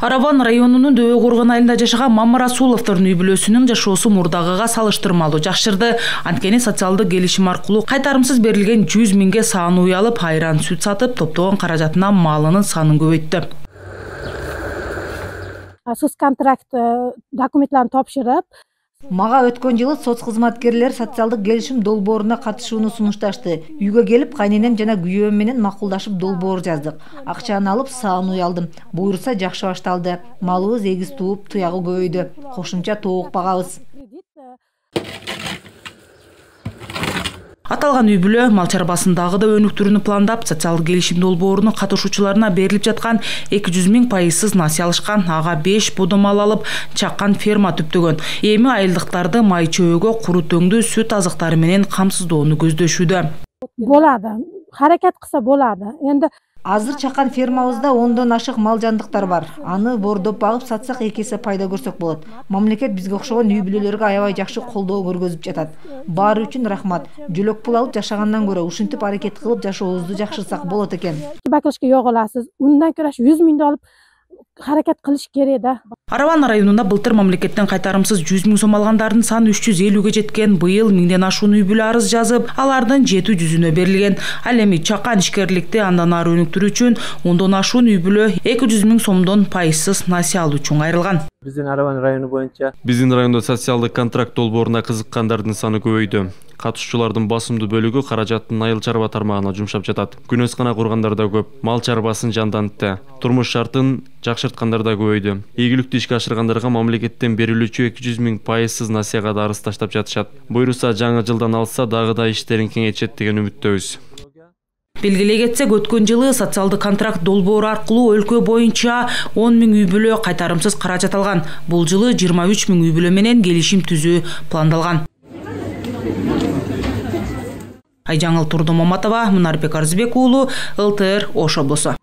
Араван районунун Дөбө Коргон айылында жашаган Мамма Расуловдордун үй бүлөсүнүн жашоосу мурдагыга салыштырмалуу жакшырды. Анткени социалдык келишим аркылуу кайтарымсыз берилген 100 миңге саан уй алып, айран сүт сатып, топтогон каражатына малынын санын көбөйттү. Соцконтракт документларын топшырып, мага өткөн жылы соц кызматкерлер социалдык келишим долбооруна катышууну сунушташты. Үйгө келип, кайненем жана күйөөм менен макулдашып долбоор жаздык. Акчаны алып саан уй алдым. Буюрса жакшы башталды. Малыбыз эгиз тууп, туягы көбөйдү. Кошумча тоок багабыз. Аталган үй бүлө мал чарбасындагы да өнүктүрүүнү пландап, социалдык келишим долбоорунун катышуучуларына берилип жаткан 200 миң пайызсыз насыя алышкан, ага 5 бодо мал алып, чаккан ферма түптөгөн. Эми айылдыктарды май чөбөгө, куру төңдү сүт азыктары менен камсыздоону көздөшүүдө. Болады. Харакет кылса болады. Эndi азыр чаккан фермабызда 10дон ашык мал жандыктар бар. Аны бордоп багып сатсак 2 эсе пайда көрсөк болот. Мамлекет бизге окшогон үй бүлөлөргө аябай жакшы колдоо көргөзүп жатат. Баары үчүн рахмат. Жөлөк пул алып жашагандан көрө ушинтип аракет кылып жашообузду жакшыртсак болот экен. бакылышка yok olasiz. Undan ko'ra 100 mingni olib hareket kılış kerak da. Араван районунда былтыр мамлекеттен кайтарымсыз 100 миң сом алгандардын саны 350ге жеткен. Быйыл 1000ден ашуун үй бүлө арыз жазып, алардын 700-үнө берилген. Ал эми чаккан ишкерликти андан ары өнүктүрүү үчүн 10дон ашуун үй бүлө 200 миң сомдон пайызсыз насыя алуу үчүн кайрылган. Биздин Араван району боюнча биздин райондо социалдык контракт долбооруна кызыккандардын саны көбөйдү. Катышуучулардын басымдуу бөлүгү каражаттын айыл чарба тармагына жумшап жатат. Күнөскана кургандар да көп, мал чарбасын жандантты. Турмуш шартын жакшырткандар да көбөйдү. Ийгиликтүү ишке ашыргандарга мамлекеттен берилүүчү 200 миң пайызсыз насыяга да арыз таштап жатышат. Буйруса жаңы жылдан алса дагы да иштерин кеңейтишет деген үмүттөбүз. Белгилей кетсек, өткөн жылы социалдык контракт долбоору аркылуу өлкө боюнча 10 миң үй бүлө кайтарымсыз каражат алган. Бул жылы 23 миң үй бүлө менен келишим түзүү пландалган. Айжаңыл Турдумаматова, Мунарбек Арзбек уулу, ЛТР Ош облусу.